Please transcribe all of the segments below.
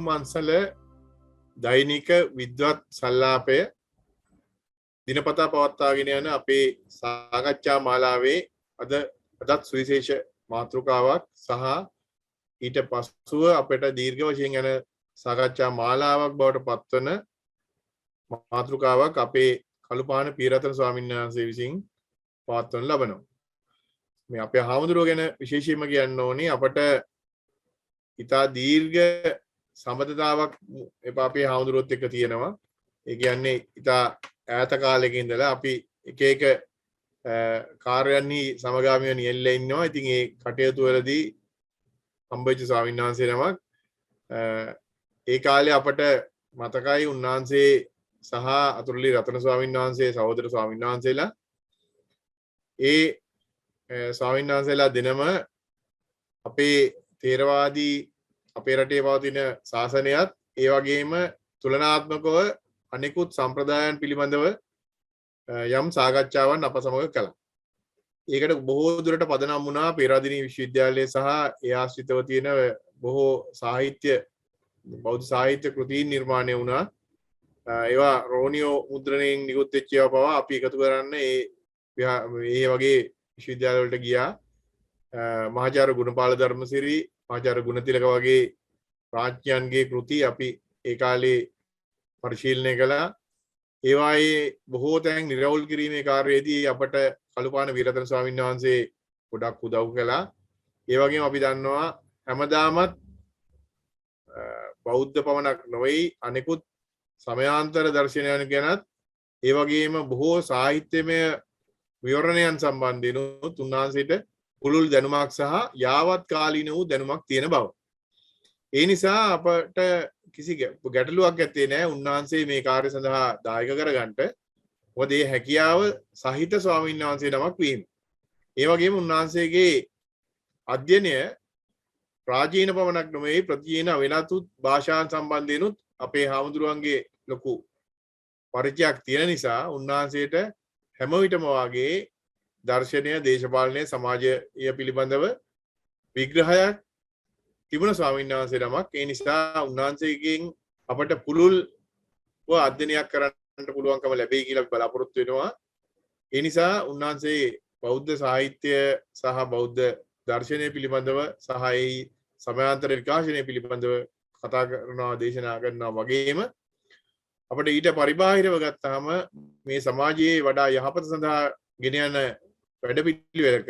මන්සල දෛනික විද්වත් සල්ලාපය දිනපතා පවත්වාගෙන යන අපේ සාකච්ඡා මාලාවේ අදත් සුවිශේෂ මාතෘකාවක් සහ ඊට පසුව අපිට දීර්ඝ වශයෙන් යන සාකච්ඡා මාලාවක් බවට පත්වන මාතෘකාවක් අපේ කළුපාන පීරතන ස්වාමීන් වහන්සේ විසින් පවත්වනු ලබනවා. මේ අපේ හාමුදුරුවෝ ගැන විශේෂයෙන්ම කියන්න ඕනේ අපට ඉතා දීර්ඝ සම්බන්ධතාවක් අපේ හාමුදුරුවොත් එක්ක තියෙනවා. ඒ කියන්නේ ඉතා ඈත කාලෙක ඉඳලා අපි එක එක කාර්යයන්හි සමගාමීව නියැලලා ඉන්නවා. ඉතින් ඒ කටයුතු වලදී හම්බෙච්ච ස්වාමීන් වහන්සේ නමක් ඒ කාලේ අපට මතකයි උන්වහන්සේ සහ අතුරුලි රතන ස්වාමීන් වහන්සේ සහෝදර ස්වාමීන් වහන්සේලා ඒ ස්වාමීන් වහන්සේලා දෙනම අපේ තේරවාදී අපේ රටේ පවතින ශාසනයත් ඒ වගේම තුලනාත්මකව අනෙකුත් සම්ප්‍රදායන් පිළිබඳව යම් සාකච්ඡාවන් අප සමග කළා. ඒකට බොහෝ දුරට පදනම් වුණා පේරාදෙණිය විශ්වවිද්‍යාලය සහ ඒ ආශ්‍රිතව තියෙන බොහෝ සාහිත්‍ය බෞද්ධ සාහිත්‍ය කෘතීන් නිර්මාණය වුණා. ඒවා රෝනියෝ මුද්‍රණයෙන් නිකුත් වෙච්ච ඒවා පවා අපි එකතු කරන්න ඒ වගේ විශ්වවිද්‍යාල වලට ගියා. මහාචාර්ය ගුණපාල ධර්මසිරි මහාචාර්ය ගුණතිලක වගේ ප්‍රාඥයන්ගේ කෘති අපි ඒ කාලේ පරිශීලනය කළා. ඒවායේ බොහෝ තැන් නිරවුල් කිරීමේ කාර්යයේදී අපට කළුපාන වීරරතන ස්වාමීන් වහන්සේ ගොඩක් උදව් කළා. ඒ වගේම අපි දන්නවා හැමදාමත් බෞද්ධ පමණක් නොවේ අනෙකුත් සමයාන්තර දර්ශනයන් ගැනත් ඒ වගේම බොහෝ සාහිත්‍යමය විවරණයන් සම්බන්ධයෙන් උන්වහන්සේට පුළුල් දැනුමක් සහ යාවත් කාලීන වූ දැනුමක් තියෙන බව. ඒ නිසා අපට කිසි ගැටලුවක් ඇත්තේ නැහැ උන්වහන්සේ මේ කාර්ය සඳහා දායක කරගන්නට. මොකද මේ හැකියාව සහිත ස්වාමීන් වහන්සේ නමක් වීම. ඒ වගේම උන්වහන්සේගේ අධ්‍යයනය ප්‍රාචීන පමණක් නොවේ ප්‍රතිචීන වෙනතුත් භාෂාන් සම්බන්ධයෙන්ුත් අපේ හාමුදුරුවන්ගේ ලොකු පරිචයක් තියෙන නිසා උන්වහන්සේට හැම විටම වාගේ දර්ශනය දේශපාලනය සමාජය පිළිබඳව විග්‍රහයක් තිබුණ ස්වාමීන් වහන්සේ නමක්. ඒ නිසා උන්වහන්සේගෙන් අපට පුළුල්ව අධ්‍යයනයක් කරන්න පුළුවන්කම ලැබෙයි කියලා බලාපොරොත්තු වෙනවා. ඒ නිසා උන්වහන්සේ බෞද්ධ සාහිත්‍ය සහ බෞද්ධ දර්ශනය පිළිබඳව සහ ඒ සමයාන්තර විකාශනය පිළිබඳව කතා කරනවා දේශනා කරනවා වගේම අපිට ඊට පරිබාහිරව ගත්තාම මේ සමාජයේ වඩා යහපත සඳහා ගෙන යන වැඩපිළිවෙලක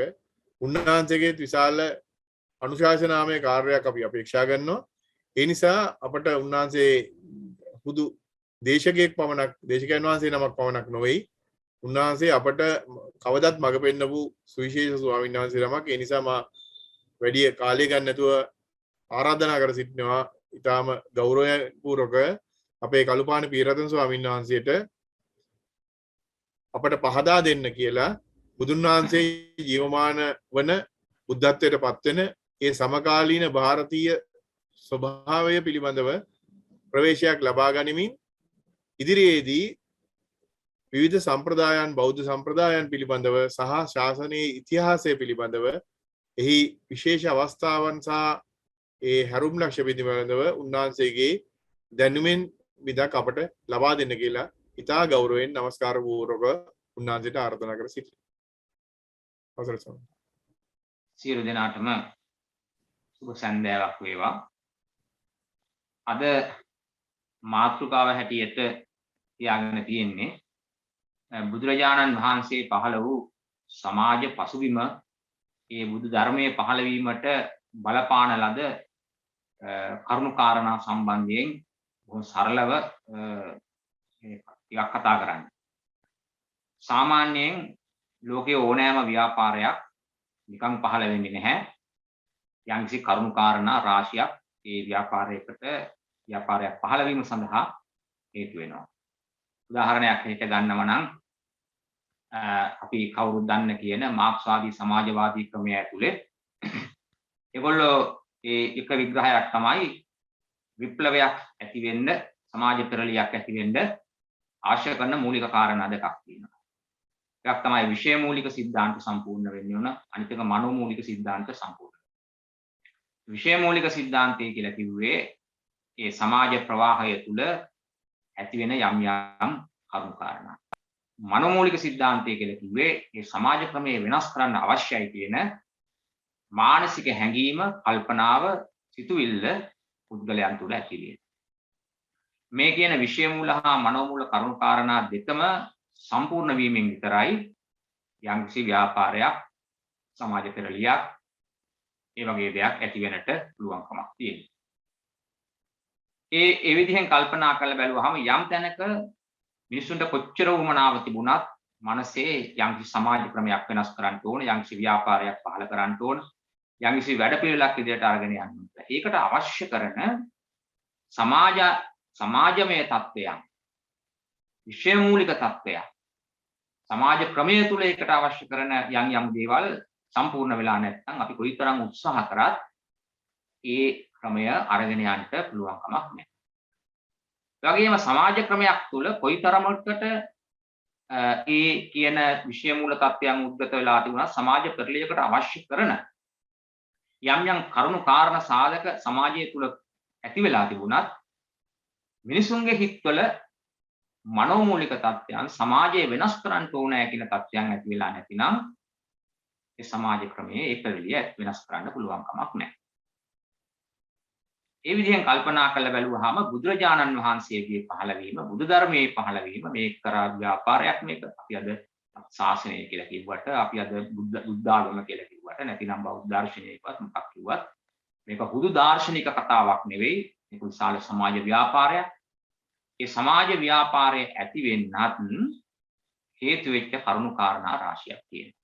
උන්වහන්සේගේ විශාල අනුශාසනාමය කාර්යයක් අපි අපේක්ෂා කරනවා. ඒ නිසා අපට උන්වහන්සේ හුදු දේශකයෙක් පමණක් දේශකයන් වහන්සේ නමක් පමණක් නොවේ. උන්වහන්සේ අපට කවදත් මඟ පෙන්නපු සුවිශේෂ ස්වාමීන් වහන්සේ නමක්. ඒ නිසා මා වැඩි කාලය ගන්න නැතුව ආරාධනා කර සිටිනවා ඊටාම ගෞරවපූර්වක අපේ කළුපාන පීරතන ස්වාමීන් වහන්සේට අපට පහදා දෙන්න කියලා බුදුන් වහන්සේ ජීවමාන වන බුද්ධත්වයට පත්වෙන ඒ සමකාලීන ಭಾರತೀಯ ස්වභාවය පිළිබඳව ප්‍රවේශයක් ලබා ගනිමින් ඉදිරියේදී විවිධ සම්ප්‍රදායන් බෞද්ධ සම්ප්‍රදායන් පිළිබඳව සහ ශාසනීය ඉතිහාසය පිළිබඳව එහි විශේෂ අවස්ථාවන් සහ ඒ හැරුම් ලක්ෂ පිළිබඳව උන්වහන්සේගේ දැනුමින් විදක් අපට ලබා දෙන්න කියලා ඉතා ගෞරවයෙන් নমස්කාර පූර්වක උන්වහන්සේට ආරාධනා කර සිටිනවා. අවසරයි ස්වාමීනි. සියලු දෙනාටම සුබ සන්ධ්‍යාවක් වේවා. අද මාතෘකාව හැටියට තියාගෙන තියෙන්නේ බුදුරජාණන් වහන්සේ පහළ වූ සමාජ පසුබිම ඒ බුදු ධර්මයේ පහළ වීමට බලපාන ලද කරුණු කාරණා සම්බන්ධයෙන් බොහොම සරලව ටිකක් කතා කරන්න. සාමාන්‍යයෙන් ලෝකයේ ඕනෑම ව්‍යාපාරයක් නිකන් පහළ වෙන්නේ නැහැ. යම්කිසි කරුණු කාරණා රාශියක් ඒ ව්‍යාපාරයක් පහළ වීම සඳහා හේතු වෙනවා. උදාහරණයක් හිත ගන්නව නම් අපි කවුරුත් දන්න කියන මාක්ස්වාදී සමාජවාදී ක්‍රමය ඇතුලේ ඒගොල්ලෝ ඒ එක විග්‍රහයක් තමයි විප්ලවයක් ඇති වෙන්න සමාජ පෙරලියක් ඇති වෙන්න අවශ්‍ය කරන මූලික කාරණා දෙකක් තියෙනවා. එකක් තමයි විෂය මූලික સિદ્ધාන්ත සම්පූර්ණ වෙන්න ඕන, අනිත් එක මනෝ මූලික સિદ્ધාන්ත සම්පූර්ණ. විෂය මූලික સિદ્ધාන්තය කියලා කිව්වේ ඒ සමාජ ප්‍රවාහය තුල ඇති වෙන යම් යම් කරුණු කාරණා. මනෝමූලික સિદ્ધාන්තය කියලා කිව්වේ මේ සමාජ ක්‍රමයේ වෙනස් කරන්න අවශ්‍යයි කියන මානසික හැඟීම, කල්පනාව, සිතුවිල්ල පුද්ගලයන් තුළ ඇති වෙන. මේ කියන විෂය මූල හා මනෝමූල කරුණු කාරණා දෙකම සම්පූර්ණ වීමෙන් විතරයි යම්කිසි ව්‍යාපාරයක්, සමාජ පෙරළියක්, ඒ වගේ දෙයක් ඇති වෙන්නට පුළුවන්කමක් තියෙනවා. ඒ විදිහෙන් කල්පනා කරලා බැලුවහම යම් තැනක මිනිසුන්ට කොච්චර උමනාව තිබුණත් මනසේ යම්කිසි සමාජ ක්‍රමයක් වෙනස් කරන්න ඕන, යම්කිසි ව්‍යාපාරයක් පහළ කරන්න ඕන, යම්කිසි වැඩපිළිවෙලක් ඉදිරියට අරගෙන යන්න ඕන. ඒකට අවශ්‍ය කරන සමාජමය තත්ත්වයන්, විෂය මූලික තත්ත්වයන්, සමාජ ක්‍රමය තුල ඒකට අවශ්‍ය කරන යම් දේවල් සම්පූර්ණ වෙලා නැත්නම් අපි කොයිතරම් උත්සාහ කරත් ඒ ක්‍රමය අරගෙන යන්න පුළුවන් කමක් නැහැ. ඒ වගේම සමාජ ක්‍රමයක් තුල කොයිතරමකට ඒ කියන විෂය මූල තත්ත්වයන් උද්ගත වෙලා තිබුණා සමාජ පෙරළියකට අවශ්‍ය කරන යම් කරුණු කාරණා සාධක සමාජය තුල ඇති වෙලා තිබුණත් මිනිසුන්ගේ හිත්වල මනෝමූලික තත්ත්වයන් සමාජය වෙනස් කරන්න ඕනෑ කියන තත්ත්වයන් ඇති වෙලා නැතිනම් ඒ සමාජ ක්‍රමයේ ඒ පෙරළිය වෙනස් කරන්න පුළුවන් කමක් නැහැ. ඒ විදිහෙන් කල්පනා කරලා බැලුවාම බුදුරජාණන් වහන්සේගේ පහළවීම, බුදු ධර්මයේ පහළවීම මේක කරා ව්‍යාපාරයක් මේක. අපි අද ශාසනය කියලා කිව්වට, අපි අද බුද්ධාගම කියලා කිව්වට, නැතිනම් බෞද්ධ දර්ශනයකවත් මොකක් කිව්වත් මේක හුදු දාර්ශනික කතාවක් නෙවෙයි. මේක විශාල සමාජ ව්‍යාපාරයක්. ඒ සමාජ ව්‍යාපාරයේ ඇති වෙන්නත් හේතු වෙච්ච කරුණු කාරණා රාශියක් තියෙනවා.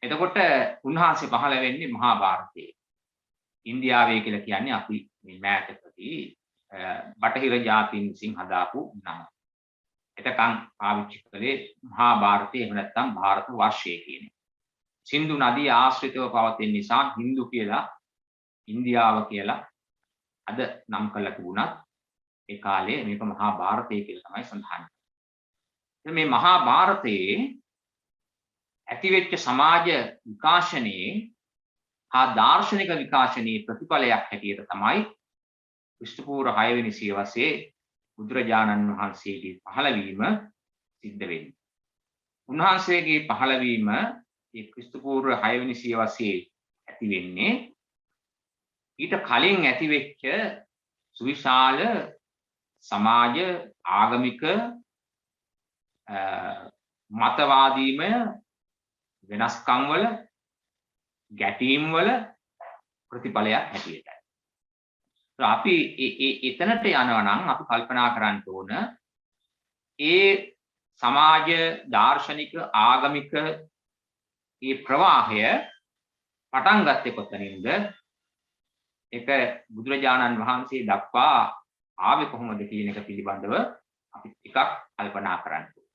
එතකොට උන්වහන්සේ පහළ වෙන්නේ මහා භාරතයේ. ඉන්දියාවේ කියලා කියන්නේ අපි මේ මෑතකදී බටහිර ජාතීන් විසින් හදාපු නම. එතකන් පාවිච්චි කළේ මහා භාරතය එහෙම නැත්නම් ಭಾರತ වර්ෂය කියන්නේ. සින්දු නදිය ආශ්‍රිතව පවතින නිසා හින්දු කියලා, ඉන්දියාව කියලා අද නම් කරලා තිබුණත් ඒ කාලේ මේක මහා භාරතය කියලා තමයි සඳහන් කරන්නේ. මේ මහා භාරතයේ ඇතිවෙච්ච සමාජ විකාශනයේ හා දාර්ශනික විකාශනයේ ප්‍රතිඵලයක් හැටියට තමයි ක්‍රිස්තුපූර්ව 6 වෙනි සියවසේ බුදුරජාණන් වහන්සේගේ පහළවීම සිද්ධ වෙන්නේ. උන්වහන්සේගේ පහළවීම මේ ක්‍රිස්තුපූර්ව 6 වෙනි සියවසේ ඇති වෙන්නේ ඊට කලින් ඇතිවෙච්ච සුවිශාල සමාජ ආගමික මතවාදීමය වෙනස්කම් වල ගැටීම් වල ප්‍රතිඵලයක් හැටියටයි. අපි එතනට යනවා නම් අපි කල්පනා කරන්න ඕන ඒ සමාජ දාර්ශනික ආගමික ඒ ප්‍රවාහය පටන් ගත්තේ කොතනින්ද? ඒක බුදුරජාණන් වහන්සේ දක්වා ආවේ කොහොමද කියන එක පිළිබඳව අපි ටිකක් කල්පනා කරන්න ඕන.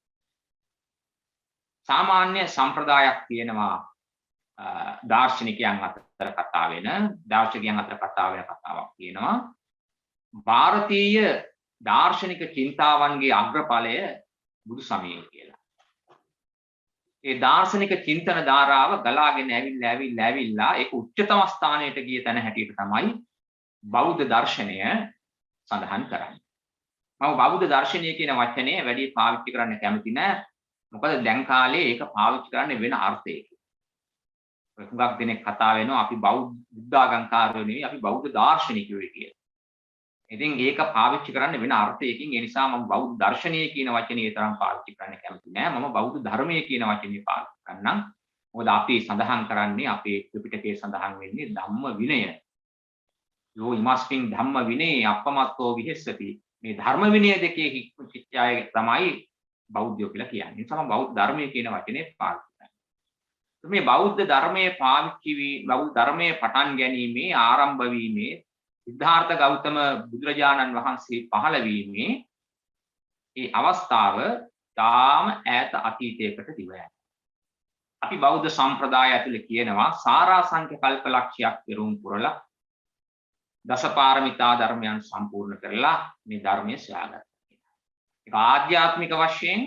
සාමාන්‍ය සම්ප්‍රදායක් තියෙනවා දාර්ශනිකයන් අතර කතා වෙන කතාවක් තියෙනවා. ಭಾರತೀಯ දාර්ශනික චින්තාවන්ගේ අග්‍රඵලය බුදු සමය කියලා. ඒ දාර්ශනික චින්තන ධාරාව ගලාගෙන ඇවිල්ලා ඒක උච්චතම ස්ථානයට ගිය තැන හැටියට තමයි බෞද්ධ දර්ශනය සඳහන් කරන්නේ. මම බෞද්ධ දර්ශනය කියන වචනය වැඩි පාවිච්චි කරන්න කැමති නැහැ. මොකද දැන් කාලේ ඒක පාවිච්චි කරන්නේ වෙන අර්ථයකින්. හුඟක් දෙනෙක් කතා වෙනවා අපි බුද්ධාගම්කාරයෝ නෙවෙයි අපි බෞද්ධ දාර්ශනිකයෝ කියලා. ඉතින් ඒක පාවිච්චි කරන්නේ වෙන අර්ථයකින්. ඒ නිසා මම බෞද්ධ දර්ශනය කියන වචනේ තරම් පාවිච්චි කරන්න කැමති නෑ. මම බෞද්ධ ධර්මයේ කියන වචනේ පාවිච්චි කරන්නම්. මොකද අපි සඳහන් කරන්නේ අපේ ත්‍රිපිටකයේ සඳහන් වෙන්නේ ධම්ම විනය. යෝ ඉමස්මින් ධම්ම විනේ අපමත්තෝ විහෙස්සති. මේ ධර්ම විනය දෙකේ චිත්තය තමයි බෞද්ධයෝ කියලා කියන්නේ. ඒ නිසා මම බෞද්ධ ධර්මයේ කියන වචනේ පාවිච්චි මේ බෞද්ධ ධර්මයේ බෞද්ධ ධර්මයේ පටන් ගැනීමේ ආරම්භ වීමේ සිද්ධාර්ථ ගෞතම බුදුරජාණන් වහන්සේ පහළ වීමේ ඒ අවස්ථාව තාම ඈත අතීතයකට දිව යනවා. අපි බෞද්ධ සම්ප්‍රදාය ඇතුලේ කියනවා සාරාංශක කල්පලක්ෂයක් පෙරම් පුරලා දසපාරමිතා ධර්මයන් සම්පූර්ණ කරලා මේ ධර්මයේ සොයාගත්තා කියලා. ඒක ආධ්‍යාත්මික වශයෙන්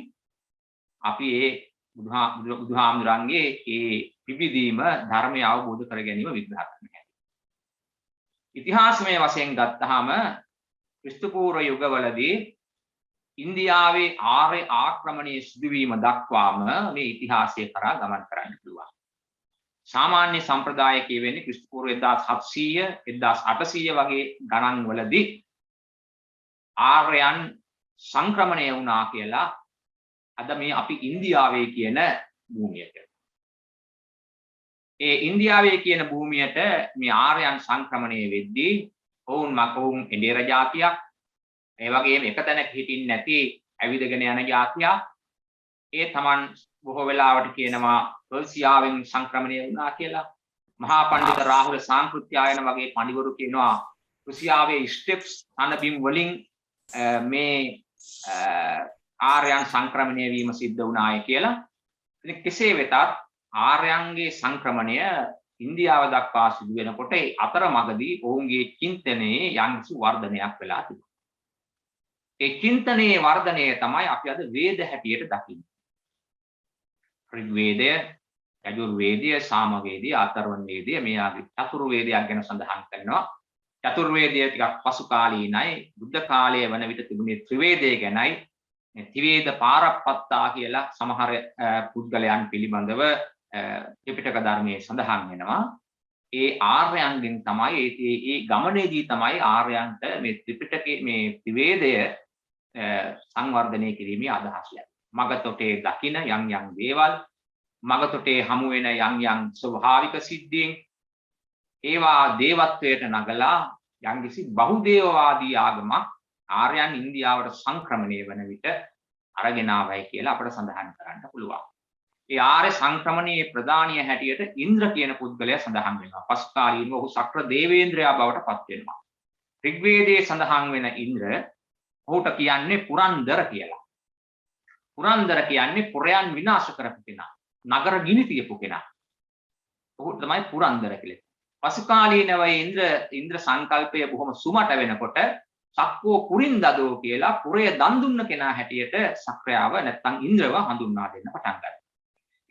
අපි ඒ බුදුහාමුදුරන්ගේ ඒ පිබිදීම ධර්මය අවබෝධ කර ගැනීම විග්‍රහ කරනවා. ඉතිහාසමය වශයෙන් ගත්තාම ක්‍රිස්තු පූර්ව යුගවලදී ඉන්දියාවේ ආර්ය ආක්‍රමණයේ සිදුවීම දක්වාම මේ ඉතිහාසය කරා ගමන් කරන්න පුළුවන්. සාමාන්‍ය සම්ප්‍රදාය කියවෙන්නේ ක්‍රිස්තු පූර්ව 1700 1800 වගේ ගණන් වලදී ආර්යයන් සංක්‍රමණය වුණා කියලා අද මේ අපි ඉන්දියාවේ කියන භූමියට. ඒ ඉන්දියාවේ කියන භූමියට මේ ආර්යයන් සංක්‍රමණය වෙද්දී ඔවුන් ඉන්දිය ජාතියක්, ඒ වගේම එක තැනක හිටින්නේ නැති ඇවිදගෙන යන ජාතියක්. ඒ Taman බොහෝ වෙලාවට කියනවා පර්සියාවෙන් සංක්‍රමණය වුණා කියලා. මහා පඬිත රාහුල සාංකෘත්‍යායන වගේ පඬිවරු කියනවා රුසියාවේ ස්ටෙප්ස් අනබිම් වලින් මේ ආර්යයන් සංක්‍රමණය වීම සිද්ධ වුණාය කියලා. ඉතින් කෙසේ වෙතත් ආර්යයන්ගේ සංක්‍රමණය ඉන්දියාව දක්වා සිදු වෙනකොට ඒ අතරමඟදී ඔවුන්ගේ චින්තනයේ යම්කිසි වර්ධනයක් වෙලා තිබුණා. ඒ චින්තනයේ වර්ධනය තමයි අපි අද වේද හැටියට දකින්නේ. ඍග්වේදය, යජුර්වේදය, සාමවේදය, අථර්වණ වේදය මේ ආදී චතුර් වේදයක් ගැන සඳහන් කරනවා. චතුර් වේදය ටිකක් පසු කාලීනයි. බුද්ධ කාලයේ වන විට තිබුණේ ත්‍රිවේදය ගැනයි. මේ ත්‍රිවේද පාරප්පත්තා කියලා සමහර පුද්ගලයන් පිළිබඳව ත්‍රිපිටක ධර්මයේ සඳහන් වෙනවා. ඒ ආර්යයන්ගෙන් තමයි ඒ ගමනේදී තමයි ආර්යයන්ට මේ ත්‍රිපිටකයේ මේ ත්‍රිවේදය සංවර්ධනය කිරීමේ අදහස් ලැබෙන්නේ. මගතොටේ දකින යම් යම් දේවල්, මගතොටේ හමු වෙන යම් යම් ස්වභාවික සිද්ධීන්, ඒවා දේවත්වයට නගලා යම්කිසි බහුදේවවාදී ආගමක් ආර්යයන් ඉන්දියාවට සංක්‍රමණය වන විට අරගෙන ආවයි කියලා අපිට සඳහන් කරන්න පුළුවන්. ඒ ආර්ය සංක්‍රමණයේ ප්‍රධානිය හැටියට ඉන්ද්‍ර කියන පුද්ගලයා සඳහන් වෙනවා. පසු කාලීනව ඔහු සක්‍ර දේවේන්ද්‍රයා බවට පත් වෙනවා. ඍග්වේදයේ සඳහන් වෙන ඉන්ද්‍ර ඔහුට කියන්නේ පුරන්දර කියලා. පුරන්දර කියන්නේ පුරයන් විනාශ කරපු කෙනා, නගර ගිනි තියපු කෙනා. ඔහු තමයි පුරන්දර කියලා. පසු කාලීනව ඉන්ද්‍ර සංකල්පය බොහොම සුමට වෙනකොට සක්කෝ පුරින්දදෝ කියලා පුරය දන් දුන්න කෙනා හැටියට සක්‍රයාව නැත්නම් ඉන්ද්‍රව හඳුන්වා දෙන්න පටන් ගත්තා.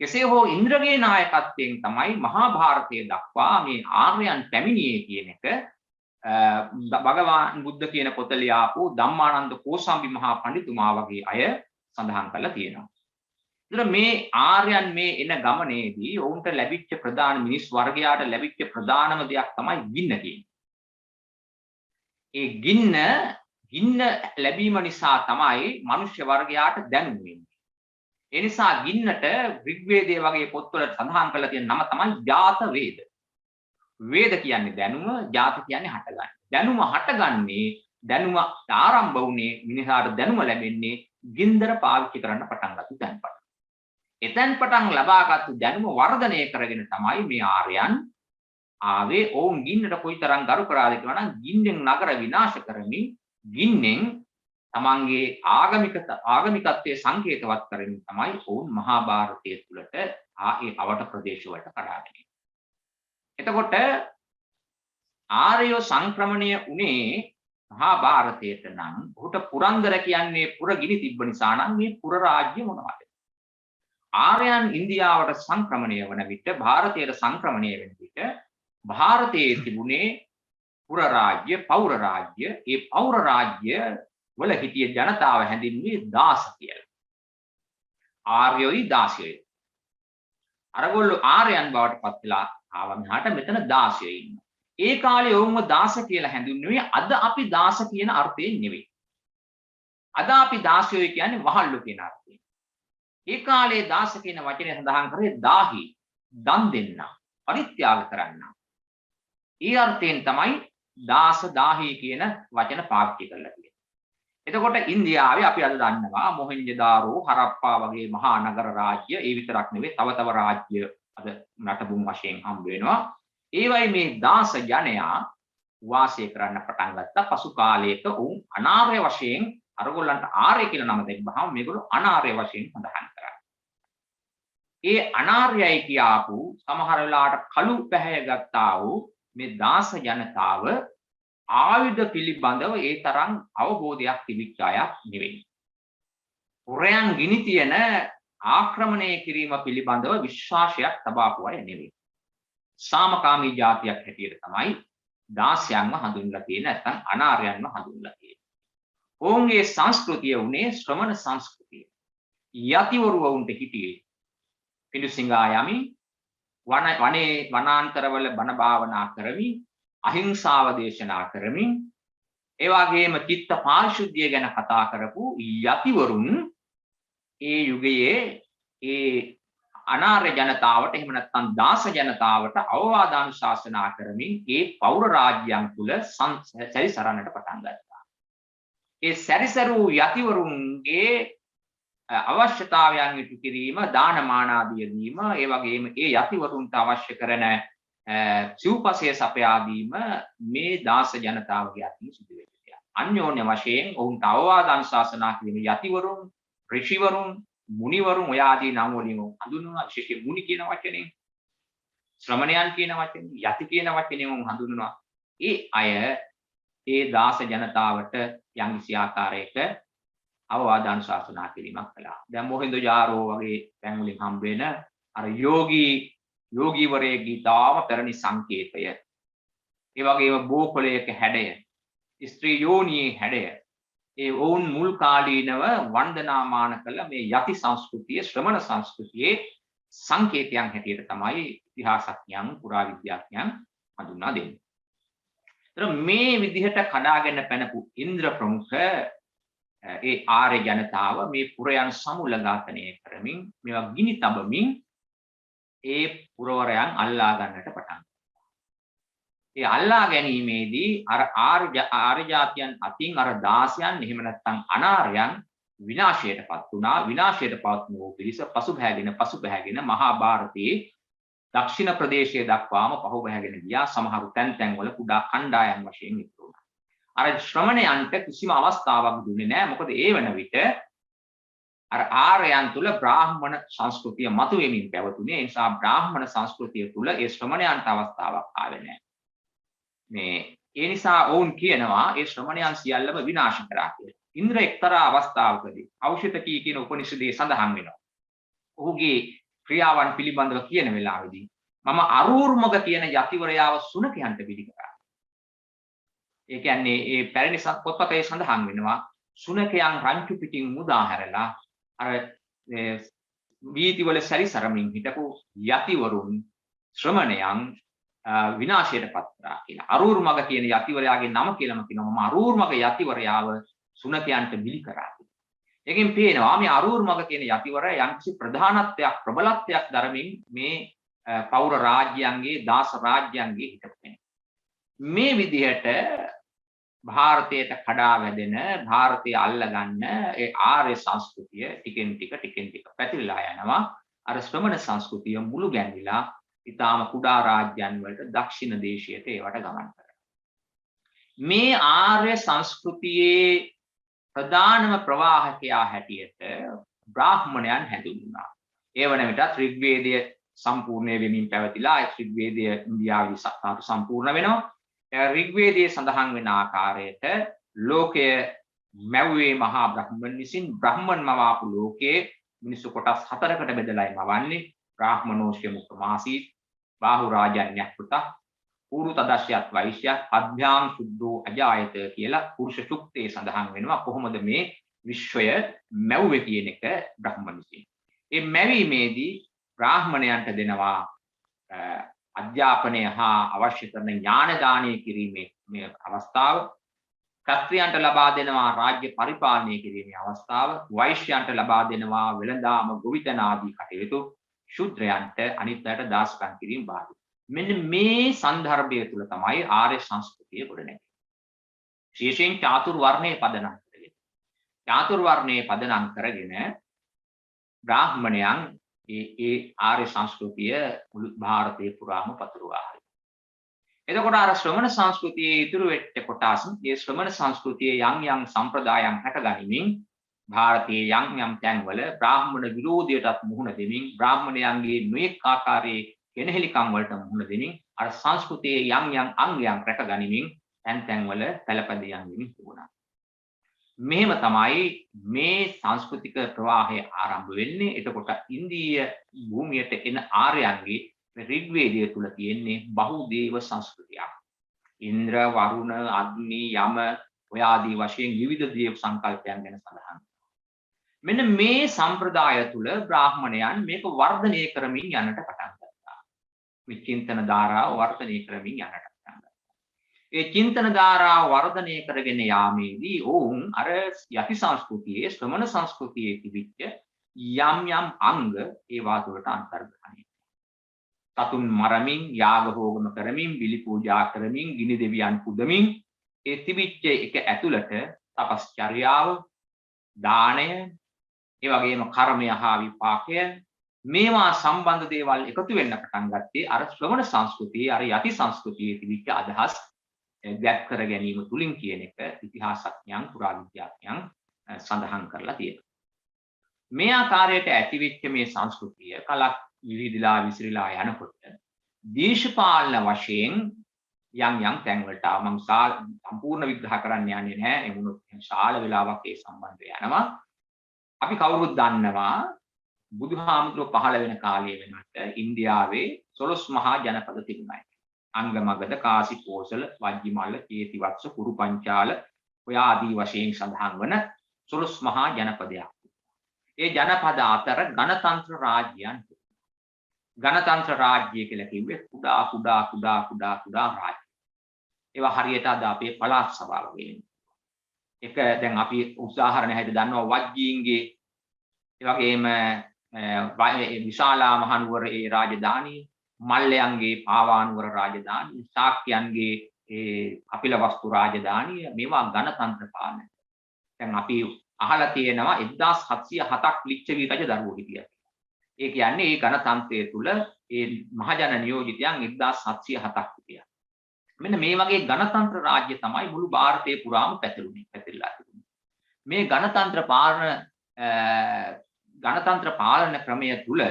කෙසේ හෝ ඉන්ද්‍රගේ නායකත්වයෙන් තමයි මහා භාරතයේ දක්වා මේ ආර්යයන් පැමිණියේ කියන එක භගවාන් බුද්ධ කියන පොත ලියාපු ධම්මානන්ද කෝසම්බි මහා පඬිතුමා වගේ අය සඳහන් කරලා තියෙනවා. ඒතර මේ ආර්යයන් මේ එන ගමනේදී ඔවුන්ට ලැබිච්ච ප්‍රධාන මිනිස් වර්ගයාට ලැබිච්ච ප්‍රධානම දෙයක් තමයි ගින්න කියන්නේ. ඒ ගින්න ලැබීම නිසා තමයි මනුෂ්‍ය වර්ගයාට දැනුම් වෙන්නේ. ඒ නිසා ගින්නට ඍග්වේදයේ වගේ පොත්වල සඳහන් කරලා තියෙන නම තමයි ජාත වේද. වේද කියන්නේ දැනුම, ජාත කියන්නේ හටගන්න. දැනුම හටගන්නේ, දැනුම ආරම්භ වුණේ, මිනිසාට දැනුම ලැබෙන්නේ ගින්දර පාවිච්චි කරන්න පටන් ගත්ත තැන්පට. එතෙන් පටන් ලබාගත්තු දැනුම වර්ධනය කරගෙන තමයි මේ ආර්යයන් ආවේ. ඔවුන් ගින්නට කොයිතරම් ගරු කරාද කියලා නම් ගින්නෙන් නගර විනාශ කරමින් ගින්නෙන් තමන්ගේ ආගමිකත්වයේ සංකේතවත් කරමින් තමයි ඔවුන් මහා භාරතයේ තුලට ඒ අවට ප්‍රදේශ වලට කඩාගෙන. එතකොට ආර්ය සංක්‍රමණය උනේ මහා භාරතයට නම් ඔහුට පුරන්දර කියන්නේ පුර ගිනි තිබ්බ නිසා නම් මේ පුර රාජ්‍ය මොනවද? ආර්යයන් ඉන්දියාවට සංක්‍රමණය වන විට, ಭಾರತයට සංක්‍රමණය වෙන විට ಭಾರತයේ තිබුණේ පුර රාජ්‍ය, පෞර රාජ්‍ය. ඒ පෞර රාජ්‍ය වල හිටිය ජනතාව හැඳින්වුවේ දාස කියලා. ආර්යෝයි දාසයෝයි. අරගොල්ලෝ ආර්යයන් බවට පත් වෙලා ආවමහාට මෙතන දාසයෝ ඉන්නවා. ඒ කාලේ ඔවුන්ව දාස කියලා හැඳින්වුවේ අද අපි දාස කියන අර්ථයෙන් නෙවෙයි. අද අපි දාසයෝ කියන්නේ වහල්ලු කියන අර්ථයෙන්. ඒ කාලේ දාස කියන වචනේ සඳහන් කරේ දාහි, දන් දෙන්න, පරිත්‍යාග කරන්න. ඒ අර්ථයෙන් තමයි දාස දාහි කියන වචන පාවිච්චි කරලා තියෙන්නේ. එතකොට ඉන්දියාවේ අපි අද දන්නවා මොහෙන්ජදාරෝ, හරප්පා වගේ මහා නගර රාජ්‍ය, ඒ විතරක් නෙවෙයි තව තව රාජ්‍ය අද නටබුන් වශයෙන් හම්බ වෙනවා. ඒවයි මේ දාස ජනයා වාසය කරන්න පටන් ගත්තා. පසු කාලයක උන් අනාර්ය වශයෙන් අරගොල්ලන්ට ආර්ය කියලා නම දෙන්නවහම මේගොල්ලෝ අනාර්ය වශයෙන් සඳහන් කරා. ඒ අනාර්යයි කියාපු සමහර වෙලාවට කළු පැහැය ගත්තා වූ මේ දාස ජනතාව ආයුධ පිළිබඳව ඒ තරම් අවබෝධයක් තිබිච්ච අය නෙවෙයි. පුරයන් ගිනි තියන ආක්‍රමණය කිරීම පිළිබඳව විශ්වාසයක් තබාපු අය නෙවෙයි. සාමකාමී ජාතියක් හැටියට තමයි දාසයන්ව හඳුන්ලා තියෙන නැත්නම් අනාර්යයන්ව හඳුන්ලා තියෙන. ඔවුන්ගේ සංස්කෘතිය උනේ ශ්‍රමණ සංස්කෘතිය. යතිවරු වුන්ට හිටියේ පිඬුසිඟා යමි වනේ වනාන්තරවල බණ භාවනා කරමින් අහිංසාව දේශනා කරමින් ඒ වගේම චිත්ත පාරිශුද්ධිය ගැන කතා කරපු යතිවරුන් ඒ යුගයේ ඒ අනාර්ය ජනතාවට එහෙම නැත්නම් දාස ජනතාවට අවවාදානුශාසනා කරමින් ඒ පෞර රාජ්‍යයන් තුල සැරිසරන්නට පටන් ගත්තා. ඒ සැරිසරු යතිවරුන්ගේ අවශ්‍යතාවයන් ඉටු කිරීම, දානමාන ආදී දීම, ඒ වගේම ඒ යතිවරුන්ට අවශ්‍ය කරන සිව්පසය සපයා දීම මේ දාස ජනතාවගේ අතින් සිදු වෙන දෙයක්. අන්‍යෝන්‍ය වශයෙන් ඔවුන්ට අවවාදානුශාසනා කිරීම යතිවරුන්, ඍෂිවරුන්, මුනිවරුන් ඔය ආදී නම් වලින් හඳුන්වනවා. විශේෂයෙන් මුනි කියන වචනේ, ශ්‍රමණයන් කියන වචනේ, යති කියන වචනේ හඳුන්වනවා. ඒ අය ඒ දාස ජනතාවට යම්කිසි ආකාරයක අවවාදානුශාසනා කිරීමක් කළා. දැන් මොහින්දජාරෝ වගේ තැන් වලින් හම්බ වෙන අර යෝගීවරයේ ගීතාව පැරණි සංකේතය. ඒ වගේම බෝකොලයක හැඩය, ස්ත්‍රී යෝනියේ හැඩය, ඒ වුන් මුල් කාලීනව වන්දනාමාන කළ මේ යති සංස්කෘතිය, ශ්‍රමණ සංස්කෘතියේ සංකේතයන් හැටියට තමයි ඉතිහාසඥයන්, පුරාවිද්‍යාඥයන් හඳුන්වා දෙන්නේ. ඒතර මේ විදිහට කඩාගෙන පැනපු ඉන්ද්‍ර ප්‍රමුඛ ඒ ආර්ය ජනතාව මේ පුරයන් සමුල ඝාතනය කරමින් මේවා ගිනි තබමින් ඒ පුරවරයන් අල්ලා ගන්නට පටන් ගත්තා. ඒ අල්ලා ගැනීමේදී අර ආර්ය ජාතියන් අතින් අර දාසයන් එහෙම නැත්නම් අනාර්යයන් විනාශයටපත් වුණා. විනාශයටපත් වූ පිරිස පසුබෑගෙන මහා භාරතයේ දක්ෂිණ ප්‍රදේශයේ දක්වාම පහුබෑගෙන ගියා. සමහරු තැන් වල කුඩා කණ්ඩායම් වශයෙන් ඉතුරු වුණා. අර ශ්‍රමණයන්ට කිසිම අවස්ථාවක් දුන්නේ නැහැ. මොකද ඒ වන විට අර ආර්යයන් තුල බ්‍රාහ්මණ සංස්කෘතිය මතුවෙමින් පැවතුනේ. ඒ නිසා බ්‍රාහ්මණ සංස්කෘතිය තුල ඒ ශ්‍රමණයන්ට අවස්ථාවක් ආවේ නැහැ. ඒ නිසා ඔවුන් කියනවා ඒ ශ්‍රමණයන් සියල්ලම විනාශ කරා කියලා. ඉන්ද්‍ර එක්තරා අවස්ථාවකදී ඖෂධකී කියන උපනිෂදයේ සඳහන් වෙනවා. ඔහුගේ ක්‍රියාවන් පිළිබඳව කියන වෙලාවේදී මම අරූර්මග කියන යතිවරයාව සුනකයන්ට බිලි කරා. ඒ කියන්නේ ඒ පැරණි පොත්පතේ සඳහන් වෙනවා සුනකයන් රංචු පිටින් මුදා හැරලා අර වීතිවල සැරිසරමින් හිටපු යතිවරුන් ශ්‍රමණයන් විනාශයටපත් කරා කියලා. අරූර්මග කියන යතිවරයාගේ නම කියලාම කියනවා මම අරූර්මග යතිවරයාව සුනකයන්ට බිලි කරා. ඒකෙන් පේනවා මේ අරූර්මග කියන යතිවරයා යම්කිසි ප්‍රධානත්වයක්, ප්‍රබලත්වයක් දරමින් මේ පෞර රාජ්‍යයන්ගේ, දාස රාජ්‍යයන්ගේ හිටපු කෙනෙක්. මේ විදිහට ಭಾರತයට කඩා වැදෙන, ಭಾರතය අල්ලගන්න ඒ ආර්ය සංස්කෘතිය ටිකෙන් ටික පැතිරලා යනවා. අර ශ්‍රමණ සංස්කෘතිය මුළු ගැන්විලා ඊටාම කුඩා රාජ්‍යයන් වලට දක්ෂිණ දේශයට ඒවට ගමන් කරනවා. මේ ආර්ය සංස්කෘතියේ ප්‍රධානම ප්‍රවාහකයා හැටියට බ්‍රාහ්මණයන් හැඳින්වුණා. ඒ වන විටත් ඍග්වේදය සම්පූර්ණ වෙමින් පැවතිලා ඍග්වේදය ඉන්දියාවේ සම්පූර්ණ වෙනවා. ඍග්වේදයේ සඳහන් වෙන ආකාරයට ලෝකය මැව්වේ මහා බ්‍රහ්මන් විසින්. බ්‍රහ්මන් මවාපු ලෝකයේ මිනිස්සු කොටස් 4කට බෙදලායි මවන්නේ. බ්‍රාහ්මනෝෂ්‍ය මුක්මාසීත්, බාහු රාජන්‍යක් පුත, පූර්ව තදශ්‍යත් වෛශ්‍යත්, අභ්‍යාං සුද්ධෝ අජායත කියලා පුරුෂ සුක්තේ සඳහන් වෙනවා. කොහොමද මේ විශ්වය මැව්වේ කියන එක බ්‍රහ්මන් විසින්. මේ මැවීමේදී බ්‍රාහ්මණයන්ට දෙනවා අධ්‍යාපනය හා අවශ්‍ය කරන ඥාන දානය කිරීමේ මේ අවස්ථාව. ක්ෂත්‍රියන්ට ලබා දෙනවා රාජ්‍ය පරිපාලනය කිරීමේ අවස්ථාව. වෛශ්‍යයන්ට ලබා දෙනවා වෙළඳාම, ගොවිතැන ආදී කටයුතු. ශුද්‍රයන්ට අනිත් අයට දාසකම් කිරීම බාධා. මෙන්න මේ සන්දර්භය තුල තමයි ආර්ය සංස්කෘතිය ගොඩනැගෙන්නේ. විශේෂයෙන් චාතුර්වර්ණයේ පදනම් කරගෙන. චාතුර්වර්ණයේ පදනම් කරගෙන බ්‍රාහ්මණයන් ඒ ආර්ය සංස්කෘතිය මුළු ಭಾರತයේ පුරාම පතුරවා. එතකොට අර ශ්‍රමණ සංස්කෘතියේ ඉතුරු වෙච්ච කොටස්, මේ ශ්‍රමණ සංස්කෘතියේ යම් සම්ප්‍රදායන් හැටගනිමින් ಭಾರತයේ යම් තැන්වල බ්‍රාහ්මණ විරෝධයටත් මුහුණ දෙමින්, බ්‍රාහ්මණයන්ගේ නොයෙක් ආකාරයේ කෙනෙහිලිකම් වලට මුහුණ දෙමින් අර සංස්කෘතියේ යම් අංගයන් රැකගනිමින් තැන්වල පළපදියම් වෙමින් තිබුණා. මෙහෙම තමයි මේ සංස්කෘතික ප්‍රවාහය ආරම්භ වෙන්නේ. එතකොට ඉන්දීය භූමියට එන ආර්යයන්ගේ ඍග්වේදය තුල තියෙන්නේ බහුදේව සංස්කෘතියක්. ඉන්ද්‍ර, වරුණ, අග්නි, යම ඔය ආදී වශයෙන් විවිධ දේව සංකල්පයන් ගැන සඳහන්. මෙන්න මේ සම්ප්‍රදාය තුල බ්‍රාහ්මණයන් මේක වර්ධනය කරමින් යන්නට පටන් ගත්තා. මේ චින්තන ධාරාව වර්ධනය කරමින් යන්නට පටන් ගත්තා. ඒ චින්තන ධාරාව වර්ධනය කරගෙන යාමේදී ඔවුන් අර යටි සංස්කෘතියේ ශ්‍රමණ සංස්කෘතියේ තිබිච්ච යම් යම් අංග ඒවා තුළට අන්තර්ගතයි. සතුන් මරමින්, යාග හෝගම කරමින්, බිලි පූජා කරමින්, ගිනි දෙවියන් පුදමින් ඒ තිබිච්ච එක ඇතුළට තපස්චර්යාව, දානය, ඒ වගේම කර්මය හා විපාකය මේවා සම්බන්ධ දේවල් එකතු වෙන්න පටන් ගත්තේ අර ශ්‍රමණ සංස්කෘතියේ අර යටි සංස්කෘතියේ තිබිච්ච අදහස් ගැප් කර ගැනීම තුලින් කියන එක ඉතිහාසඥයන් පුරාවිද්‍යාඥයන් සඳහන් කරලා තියෙනවා. මේ ආකාරයට ඇතිවෙච්ච මේ සංස්කෘතිය කලක් විවිධලා විසිරීලා යනකොට දේශපාලන වශයෙන් යම් යම් තැන්වලට මම සම්පූර්ණ විග්‍රහ කරන්න යන්නේ නැහැ. ඒ වුණොත් ශාල වෙලාවක් ඒ සම්බන්ධව යනවා. අපි කවුරුත් දන්නවා බුදුහාමුදුරුවෝ පහළ වෙන කාලයේ වෙනකොට ඉන්දියාවේ 12 මහා ජනපද තිබුණා. අංගමගධ, කාසි, කෝසල, වජ්ජිමල්ල, කේතිවත්ස, කුරුපංචාල ඔය ආදී වශයෙන් සඳහන් වන 12 මහා ජනපදයක්. ඒ ජනපද අතර ගණතන්ත්‍ර රාජ්‍යයන්. ගණතන්ත්‍ර රාජ්‍ය කියලා කිව්වේ කුඩා රාජ්‍ය. ඒවා හරියට අද අපේ පළාත් සභාව වගේ. එක දැන් අපි උදාහරණ හැටියට දන්නවා වජ්ජීන්ගේ ඒ වගේම විශාලා මහනුවර ඒ රාජධානිය, මල්ලයන්ගේ පාවානුවර රාජධානිය, ශාක්‍යයන්ගේ ඒ කපිලවස්තු රාජධානිය මේවා ගණතන්ත්‍ර පාලන. දැන් අපි අහලා තියෙනවා 1707ක් ලිච්ඡවි රජ දරුවෝ හිටියා. ඒ කියන්නේ මේ ගණතන්ත්‍රය තුල ඒ මහජන නියෝජිතයන් 1707ක් හිටියා. මෙන්න මේ වගේ ගණතන්ත්‍ර රාජ්‍ය තමයි මුළු ಭಾರತයේ පුරාම පැතිරලා තිබුණේ. මේ ගණතන්ත්‍ර පාලන ක්‍රමය තුල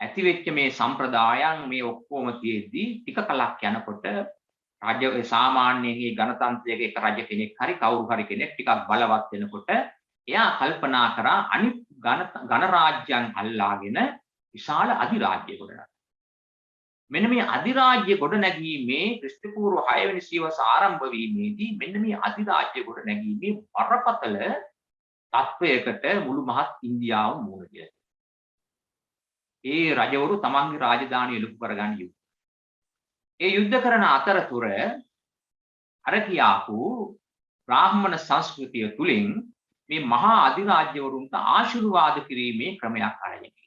ඇතිවෙච්ච මේ සම්ප්‍රදායන් මේ ඔක්කොම තියෙද්දී ටික කලක් යනකොට රාජ්‍ය සාමාන්‍යයෙන් මේ ගණතන්ත්‍රයක එක රජ කෙනෙක් හරි කවුරු හරි කෙනෙක් ටිකක් බලවත් වෙනකොට එයා කල්පනා කරා අනිත් ගණරාජ්‍යයන් අල්ලාගෙන විශාල අධිරාජ්‍ය ගොඩනගා. මෙන්න මේ අධිරාජ්‍ය ගොඩනැගීමේ ක්‍රිස්තු පූර්ව 6 වෙනි සියවස ආරම්භ වීමේදී මෙන්න මේ අධිරාජ්‍ය ගොඩනැගීමේ බරපතල තත්වයකට මුළු මහත් ඉන්දියාව මුහුණ දෙනවා. ඒ රජවරු තමන්ගේ රාජධානිය ලොකු කරගන්න යුද්ධ. ඒ යුද්ධ කරන අතරතුර අර කියාපු බ්‍රාහ්මණ සංස්කෘතිය තුලින් මේ මහා අධිරාජ්‍යවරුන්ට ආශිර්වාද කිරීමේ ක්‍රමයක් ආරම්භ.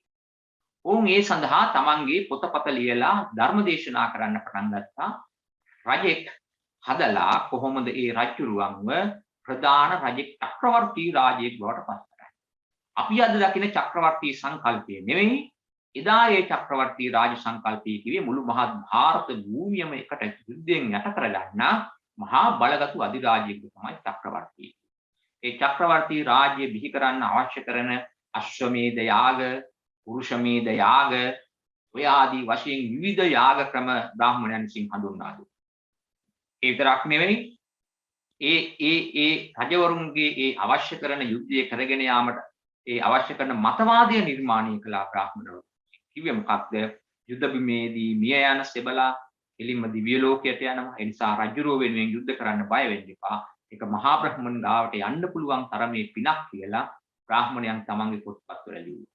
ඔවුන් ඒ සඳහා තමන්ගේ පොතපත ලියලා ධර්ම දේශනා කරන්න පටන් ගත්තා. රජෙක් හදලා කොහොමද ඒ රජුරුවන්ව ප්‍රධාන රජෙක් චක්‍රවර්ති රාජයෙක් බවට පත් කරන්නේ. අපි අද දකින චක්‍රවර්ති සංකල්පය නෙවෙයි. එදා ඒ චක්‍රවර්ති රාජ සංකල්පය කිව්වේ මුළු මහත් ಭಾರತ භූමියම එකට යුද්ධයෙන් යට කරගන්න මහා බලගතු අධිරාජයෙක් තමයි චක්‍රවර්ති. ඒ චක්‍රවර්ති රාජ්‍ය බිහි කරන්න අවශ්‍ය කරන අශ්වමේධ යාග, පුරුෂමේධ යාග ඔය ආදී වශයෙන් විවිධ යාග ක්‍රම බ්‍රාහ්මණයන් විසින් හඳුන්වා දුන්නා. ඒ විතරක් නෙවෙයි ඒ රජවරුන්ගේ ඒ අවශ්‍ය කරන යුද්ධය කරගෙන යාමට ඒ අවශ්‍ය කරන මතවාදය නිර්මාණය කළ බ්‍රාහ්මණවරු කිව්වේ මොකක්ද? යුද්ධ බිමේදී මිය යන සෙබලා එලින්ම දිව්‍ය ලෝකයට යනවා. ඒ නිසා රජුරෝ වෙනුවෙන් යුද්ධ කරන්න බය වෙන්න එපා. ඒක මහා බ්‍රහ්මන් ගාවට යන්න පුළුවන් තරමේ පිනක් කියලා බ්‍රාහ්මණයන් තමන්ගේ පොත්පත්වල ලියුවා.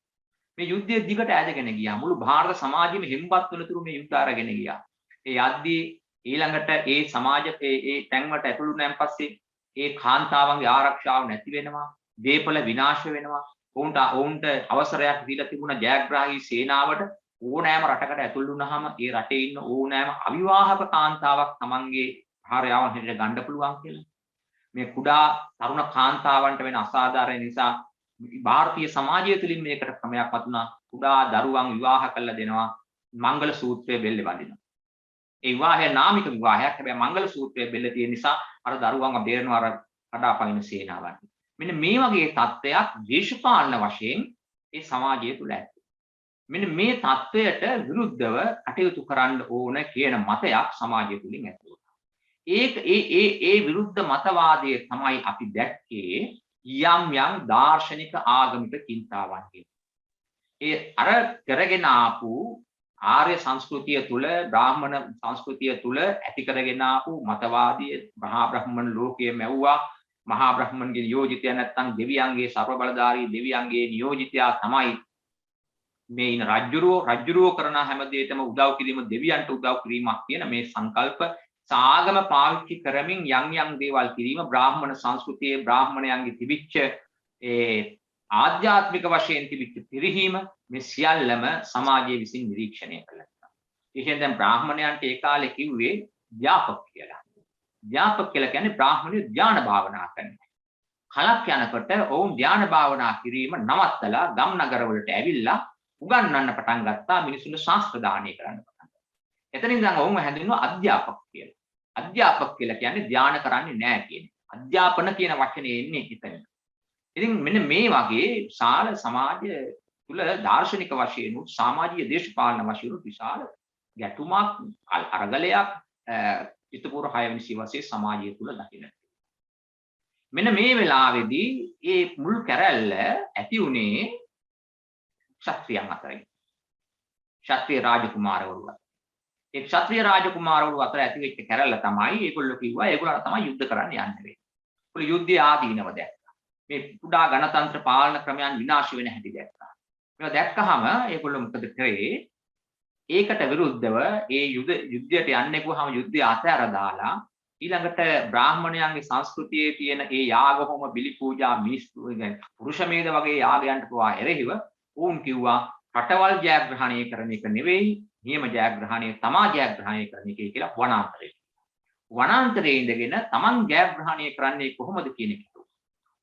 මේ යුද්ධය දිගට ඇදගෙන ගියා. මුළු ಭಾರತ සමාජෙම හිම්පත් වනතුරු මේ යුද්ධ අරගෙන ගියා. ඒ යද්දී ඊළඟට ඒ සමාජයේ ඒ තැන්වලට ඇතුළු වුණාන් පස්සේ ඒ කාන්තාවන්ගේ ආරක්ෂාව නැති වෙනවා. දීපල විනාශ වෙනවා. ඔවුන්ට අවසරයක් දීලා තිබුණ ජයග්‍රාහී සේනාවට ඕනෑම රටකට ඇතුළු වුණාම ඒ රටේ ඉන්න ඕනෑම අවිවාහක කාන්තාවක් තමන්ගේ භාර්යාවන් හැටියට ගන්න පුළුවන් කියලා. මේ කුඩා තරුණ කාන්තාවන්ට වෙන අසාධාරණ නිසා ಭಾರತೀಯ සමාජය තුළින් මේකට ක්‍රමයක් වතුනා. කුඩා දරුවන් විවාහ කරලා දෙනවා. මංගල සූත්‍රය බෙල්ලේ බඳිනවා. ඒ විවාහය නාමික විවාහයක්. හැබැයි මංගල සූත්‍රය බෙල්ල තියෙන නිසා අර දරුවන්ව බේරනවා අර කඩාපනින සේනාවන්. මෙන්න මේ වගේ තත්ත්වයක් දේශපාලන වශයෙන් ඒ සමාජය තුළ ඇති. මෙන්න මේ තත්ත්වයට විරුද්ධව කටයුතු කරන්න ඕන කියන මතයක් සමාජය තුළින් ඇති වුණා. ඒ විරුද්ධ මතවාදයේ තමයි අපි දැක්කේ යම් දාර්ශනික ආගමික චින්තාවන්ගේ. ඒ අර කරගෙන ආපු ආර්ය සංස්කෘතිය තුල බ්‍රාහ්මණ සංස්කෘතිය තුල ඇති කරගෙන ආපු මතවාදී මහා බ්‍රහ්මණ ලෝකයේ මැව්වා මහා බ්‍රහ්මණගේ නියෝජිතය නැත්නම් දෙවියන්ගේ ਸਰව බලධාරී දෙවියන්ගේ නියෝජිතයා තමයි මේ ඉන රජ්ජුරුව කරන හැම දෙයකම උදව් කිරීම දෙවියන්ට උදව් කිරීමක් කියන මේ සංකල්ප සාගම පාවිච්චි කරමින් යම් දේවල් කිරීම බ්‍රාහ්මණ සංස්කෘතියේ බ්‍රාහ්මණයන්ගේ තිබිච්ච ඒ ආධ්‍යාත්මික වශයෙන් තිබිච්ච පිරිහීම මේ සියල්ලම සමාජයේ විසින් නිරීක්ෂණය කළා. ඒකෙන් දැන් බ්‍රාහ්මණයන්ට ඒ කාලේ කිව්වේ ව්‍යාපක කියලා. ව්‍යාපක කියලා කියන්නේ බ්‍රාහ්මණය ධ්‍යාන භාවනා කරනවා. කලක් යනකොට ඔවුන් ධ්‍යාන භාවනා කිරීම නවත්තලා ගම් නගරවලට ඇවිල්ලා උගන්වන්න පටන් ගත්තා මිනිසුන්ට ශාස්ත්‍ර දානය කරන්න පටන් ගත්තා. එතනින් දැන් ඔවුන් හැඳින්වුවා අධ්‍යාපක කියලා. අධ්‍යාපක කියලා කියන්නේ ධ්‍යාන කරන්නේ නැහැ කියන. අධ්‍යාපන කියන වචනේ එන්නේ එතන. ඉතින් මෙන්න මේ වගේ විශාල සමාජ තුල දාර්ශනික වශයෙන් උත් සමාජීය දේශපාලන වශයෙන් උත් විශාල ගැටුමක් අරගලයක් ඉතුපුර 6 වෙනි සියවසේ සමාජය තුල දකින්න. මෙන්න මේ වෙලාවේදී මේ මුල් කැරැල්ල ඇති උනේ ක්ෂත්‍රියයන් අතරින්. ක්ෂත්‍රිය රාජකුමාරවරු අතර. ඒ ක්ෂත්‍රිය රාජකුමාරවරු අතර ඇති වෙච්ච කැරැල්ල තමයි ඒගොල්ලෝ කිව්වා ඒගොල්ලෝ තමයි යුද්ධ කරන්න යන්න වෙන්නේ. ඒගොල්ලෝ යුද්ධය ආදීනව දැක්කා. මේ කුඩා ගණතන්ත්‍ර පාලන ක්‍රමයන් විනාශ වෙන හැටි දැක්කා. මේවා දැක්කහම ඒගොල්ලෝ මොකද කරේ? ඒකට විරුද්ධව ඒ යුද්ධයට යන්නේ කොහොම යුද්ධය අතහැර දාලා ඊළඟට බ්‍රාහ්මණයන්ගේ සංස්කෘතියේ තියෙන ඒ යාග හෝම බිලි පූජා පුරුෂ මේද වගේ යාගයන්ට පවා එරෙහිව වුන් කිව්වා රටවල් ජයග්‍රහණය කරන එක නෙවෙයි නියම ජයග්‍රහණය තමා ජයග්‍රහණය කරන එකයි කියලා වනාන්තරේ. වනාන්තරයේ ඉඳගෙන තමන් ජයග්‍රහණය කරන්නේ කොහොමද කියන එක.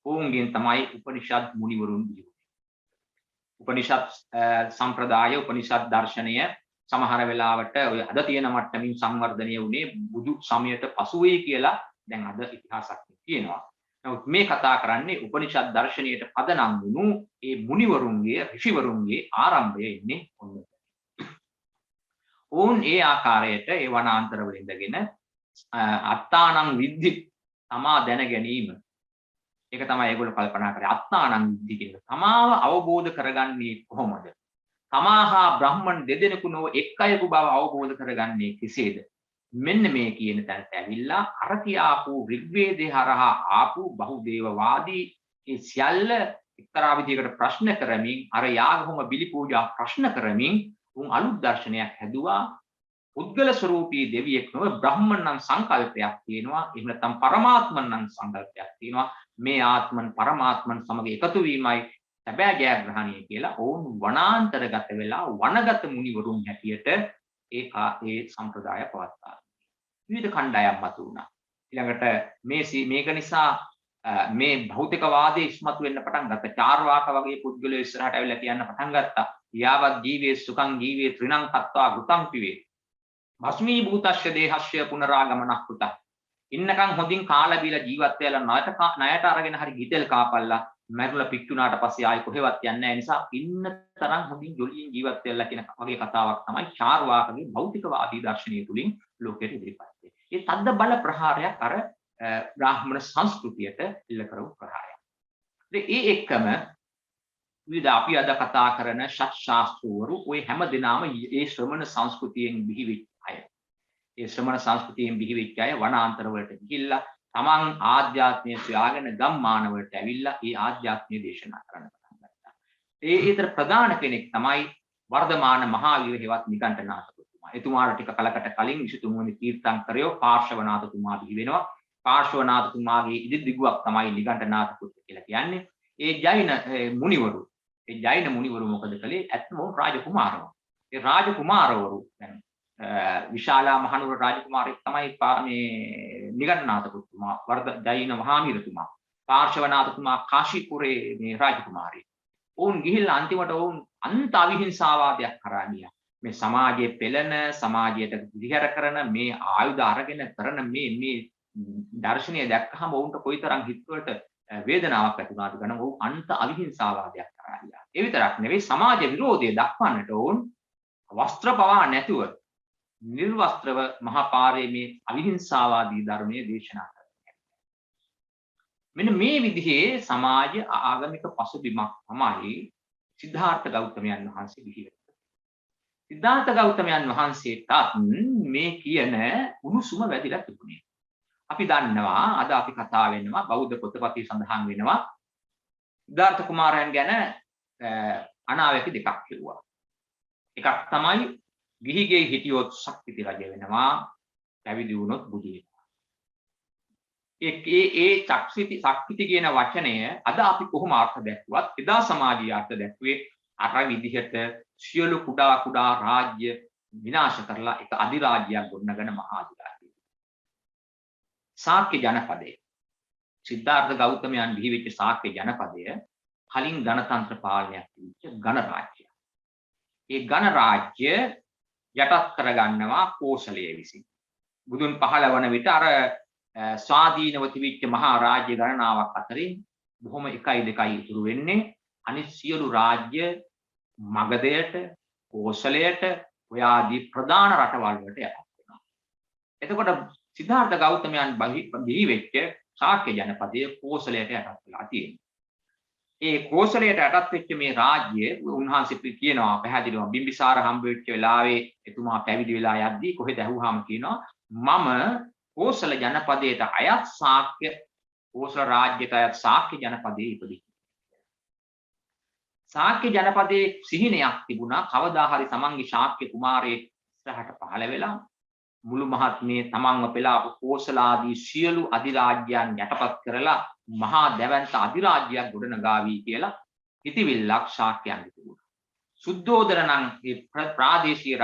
වුන්ගෙන් තමයි උපනිෂද් මුනිවරුන් බිහි. උපනිෂද් සම්ප්‍රදාය උපනිෂද් දර්ශනය සමහර වෙලාවට ඔය අද තියෙන මට්ටමින් සංවර්ධනය වුණේ බුදු සමයට පසු වෙයි කියලා දැන් අද ඉතිහාසක් තියෙනවා. නමුත් මේ කතා කරන්නේ උපනිෂද් දර්ශනයට පදනම් වුණු ඒ මුනිවරුන්ගේ ඍෂිවරුන්ගේ ආරම්භය ඉන්නේ ඔන්න. ඕන් ඒ ආකාරයට ඒ වනාන්තරවල ඉඳගෙන අත්තානං විද්ධි තමා දැන ගැනීම. ඒක තමයි ඒගොල්ලෝ කල්පනා කරේ අත්තානං විද්ධි කියන. තමාව අවබෝධ කරගන්නේ කොහොමද? තමාහා බ්‍රාහ්මණ දෙදෙනෙකු නොව එක් අයෙකු බව අවබෝධ කරගන්නේ කෙසේද? මෙන්න මේ කියන තැනට ඇවිල්ලා අර කියාපු ඍග්වේදේ හරහා ආපු බහුදේවවාදී ඒ සියල්ල එක්තරා විදිහකට ප්‍රශ්න කරමින් අර යාගහොම බිලි පූජා ප්‍රශ්න කරමින් උන් අලුත් දර්ශනයක් හැදුවා. උද්ගල ස්වરૂපී දෙවියෙක් නොව බ්‍රාහ්මණන් සංකල්පයක් තියෙනවා. එහෙම නැත්නම් පරමාත්මයන් සංකල්පයක් තියෙනවා. මේ ආත්මන් පරමාත්මන් සමග එකතු වීමයි සැබෑ ජයග්‍රහණය කියලා ඕන් වනාන්තරගත වෙලා වනගත මුනිවරුන් හැටියට ඒ සම්ප්‍රදාය පවත්වා. විවිධ කණ්ඩායම් මතු වුණා. ඊළඟට මේක නිසා මේ භෞතිකවාදයේ ඉස්මතු වෙන්න පටන් ගත්තා. චාර්වාක වගේ පුද්ගලයෝ ඉස්සරහට ඇවිල්ලා කියන්න පටන් ගත්තා. යාවත් ජීවේ සුඛං ජීවේ ත්‍රිණං කତ୍වා ගුතං පිවේ. භස්මී භූතස්ස දේහස්ස පුනරාගමනක් පුත. ඉන්නකම් හොඳින් කාලා බීලා ජීවත් වෙලා ණයට අරගෙන හරි ගිතෙල් කාපල්ලා මැරුණා පිච්චුණාට පස්සේ ආයි කොහෙවත් යන්නේ නැහැ. නිසා ඉන්න තරම් හොඳින් ජොලියෙන් ජීවත් වෙලා කියන වගේ කතාවක් තමයි චාර්වාකගේ භෞතිකවාදී දර්ශනය තුලින් ලෝකයට ඉදිරිපත් වෙන්නේ. ඒ තද්ද බල ප්‍රහාරයක් අර බ්‍රාහ්මණ සංස්කෘතියට ඉල්ල කරපු ප්‍රහාරයක්. ඒ එක්කම විවිධ අපි අද කතා කරන ශාස්ත්‍රවරු ওই හැම දිනම ඒ ශ්‍රමණ සංස්කෘතියෙන් බිහිවෙච්ච අය. ඒ ශ්‍රමණ සංස්කෘතියෙන් බිහිවෙච්ච අය වනාන්තර වලට ගිහිල්ලා තමන් ආධ්‍යාත්මය සොයාගෙන ගම්මාන වලට ඇවිල්ලා ඒ ආධ්‍යාත්මය දේශනා කරන්න පටන් ගත්තා. ඒ ඊතර ප්‍රධාන කෙනෙක් තමයි වර්ධමාන මහාවීර හේවත් නිකණ්ඨනාථතුමා. එතුමාට ටික කලකට කලින් 23 වෙනි තීර්ථංකරයෝ පාර්ශවනාථතුමා බිහි වෙනවා. පාර්ශවනාථතුමාගේ ඉදිරිදිගුවක් තමයි නිකණ්ඨනාථ පුත්‍ර කියලා කියන්නේ. ඒ ජෛන මුනිවරු. ඒ ජෛන මුනිවරු මොකද කළේ? ඇත්තම රාජකුමාරවරු. ඒ රාජකුමාරවරු දැන් විශාලා මහනුවර රාජකුමාරයෙක් තමයි මේ නිගණ්ඨනාථතුමා ජෛන මහාවීරතුමා. පාර්ශවනාථතුමා කාශීපුරේ මේ රාජකුමාරයෙක්. ඔවුන් ගිහිල්ලා අන්තිමට ඔවුන් අන්ත අවිහිංසාවාදයක් කරා ගියා. මේ සමාජයේ පෙළෙන සමාජයට දිගහැර කරන මේ ආයුධ අරගෙන කරන මේ දර්ශනීය දැක්කහම ඔවුන්ට කොයිතරම් හිතවලට වේදනාවක් ඇති වුණාද ගන්න ඔවුන් අන්ත අවිහිංසාවාදයක් කරා ගියා. ඒ විතරක් නෙවෙයි සමාජ විරෝධය දක්වන්නට ඔවුන් වස්ත්‍ර පවා නැතුව නිර්වස්ත්‍රව මහපාරේ මේ අවිහිංසාවාදී ධර්මයේ දේශනා කරනවා. මෙන්න මේ විදිහේ සමාජ ආගමික පසුබිමක් තමයි සිද්ධාර්ථ ගෞතමයන් වහන්සේ බිහි වෙන්නේ. සිද්ධාර්ථ ගෞතමයන් වහන්සේටත් මේ කියන උණුසුම වැඩිලා තිබුණේ. අපි දන්නවා අද අපි කතා වෙනවා බෞද්ධ පොතපතේ සඳහන් වෙනවා සිද්ධාර්ථ කුමාරයන් ගැන අනාවැකි දෙකක් කිව්වා. එකක් තමයි ගිහිගේ හිටියොත් ශක්තිති රජ වෙනවා, පැවිදි වුණොත් බුදු වෙනවා. ඒ ශක්තිති කියන වචනය අද අපි කොහොම අර්ථ දැක්වුවත් එදා සමාජීය අර්ථ දැක්වේ අර විදිහට සියලු කුඩා රාජ්‍ය විනාශ කරලා එක අධිරාජ්‍යයක් ගොඩනගන මහා අධිරාජ්‍යය. ශාක්‍ය ජනපදය. සිද්ධාර්ථ ගෞතමයන් බිහි වෙච්ච ශාක්‍ය ජනපදය කලින් ගණතන්ත්‍ර පාලනයක් තිබිච්ච ගණරාජ්‍යයක්. ඒ ගණරාජ්‍ය යටත් කරගන්නවා කෝසලයේ විසින්. බුදුන් පහළ වන විට අර ස්වාධීනව තිබිච්ච මහා රාජ්‍ය ගණනාවක් අතරින් බොහොම 1-2 ඉතුරු වෙන්නේ. අනිත් සියලු රාජ්‍ය මගධයට, කෝසලයට, ඔය ආදී ප්‍රධාන රටවල් වලට යටත් වෙනවා. එතකොට සිද්ධාර්ථ ගෞතමයන් බිහි වෙච්ච ශාක්‍ය ජනපදයේ කෝසලයට යටත් වෙලා තියෙනවා. ඒ කෝසලයට යටත් වෙච්ච මේ රාජ්‍ය උන්වහන්සේ කියනවා පැහැදිලිවම බිම්බිසාර හම්බ වෙච්ච වෙලාවේ එතුමා පැවිදි වෙලා යද්දී කොහෙද ඇහුවාම කියනවා මම කෝසල ජනපදයට අයත් ශාක්‍ය කෝසල රාජ්‍යයට අයත් ශාක්‍ය ජනපදයේ ඉපදිච්ච. ශාක්‍ය ජනපදයේ සිහිනයක් තිබුණා කවදා හරි තමන්ගේ ශාක්‍ය කුමාරයෙක් ඉස්සරහට පහළ වෙලා මුළු මහත් මේ තමන්ව පෙළාපු කෝසල ආදී සියලු අධිරාජ්‍යයන් යටපත් කරලා මහා දැවැන්ත අධිරාජ්‍යයක් ගොඩනගාවි කියලා හිතවිල්ලක් ශාක්‍යයන් තිබුණා. සුද්ධෝදන නම් මේ ප්‍රාදේශීය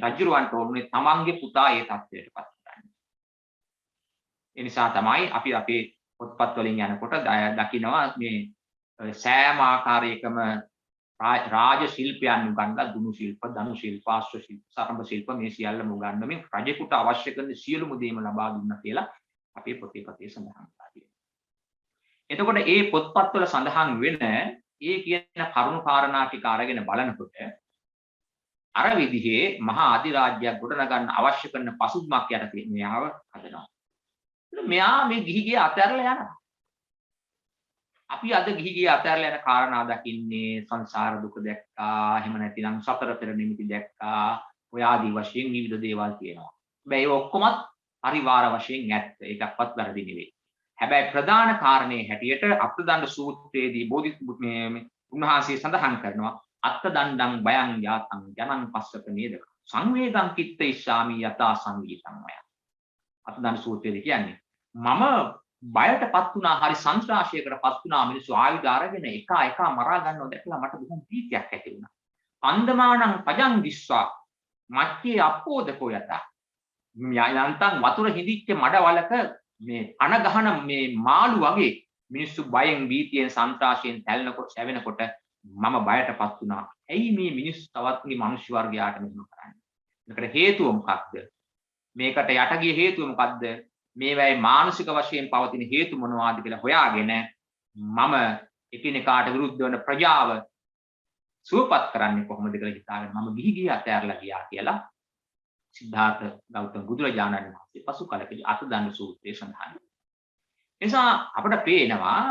රජුරවන්ට ඕනේ තමන්ගේ පුතා ඒ තත්ත්වයටපත් කරන්න. ඒ නිසා තමයි අපි අපේ පොත්පත් වලින් යනකොට දකිනවා මේ සෑම ආකාරයකම රාජ ශිල්පයන් උගන්ලා දුනු ශිල්ප, ධනු ශිල්ප, අශ්ව ශිල්ප, සරඹ ශිල්ප මේ සියල්ලම උගන්වමින් රජෙකුට අවශ්‍ය කරන සියලුම දේම ලබා දුන්නා කියලා අපේ පොතේ සඳහන් කරලා තියෙනවා. එතකොට මේ පොත්පත්වල සඳහන් වෙන ඒ කියන කරුණු කාරණා ටික අරගෙන බලනකොට අර විදිහේ මහා අධිරාජ්‍යයක් ගොඩනගන්න අවශ්‍ය කරන පසුබිමක් යටතේ මෙයාව හදනවා. මෙයා මේ ගිහිගේ අතහැරලා යනවා. අපි අද ගිහිගේ අතහැරලා යන කාරණා දකින්නේ සංසාර දුක දැක්කා, එහෙම නැතිනම් සතර පෙර නිමිති දැක්කා, ඔය ආදී වශයෙන් විවිධ දේවල් තියෙනවා. හැබැයි ඒ ඔක්කොමත් පරිවාර වශයෙන් ඇත්ත. ඒකක්වත් වැරදි නෙවෙයි. හැබැයි ප්‍රධාන කාරණේ හැටියට අත්දණ්ඩ සූත්‍රයේදී උන්වහන්සේ සඳහන් කරනවා අත්දණ්ඩං බයං යාතං ජනං පස්සක නේදක සංවේගං කිත්ත ඉස්සාමි යතා සංගීතං මය. අත්දණ්ඩ සූත්‍රයේදී කියන්නේ මම බයටපත් වුණා, හරි සංත්‍රාසයකටපත් වුණා, මිනිස්සු ආයුධ අරගෙන එක මරා ගන්නව දැකලා මට බොහොම ප්‍රීතියක් ඇති වුණා. අන්දමානං පජං දිස්වා මච්චේ අපෝදකෝ යතා. යන්තම් වතුර හිඳිච්ච මඩවලක මේ අණ ගහන මේ මාළු වගේ මිනිස්සු බයෙන් බීතියෙන් සංත්‍රාසයෙන් තැල්නකොට සැවෙනකොට මම බයටපත් වුණා. ඇයි මේ මිනිස්සු තවත් මේ මිනිස් වර්ගයාට මෙහෙම කරන්නේ? මේකට හේතුව මොකක්ද? මේකට යට ගිය හේතුව මොකක්ද? මේවැයි මානසික වශයෙන් පවතින හේතු මොනවාද කියලා හොයාගෙන මම එකිනෙකාට විරුද්ධ වන ප්‍රජාව සුවපත් කරන්නේ කොහොමද කියලා හිතාගෙන මම ගිහි අතහැරලා ගියා කියලා සිද්ධාර්ථ ගෞතම බුදුරජාණන් වහන්සේ පසු කලකදී අත්දණ්ඩ සූත්‍රයේ සඳහන්. එනිසා අපට පේනවා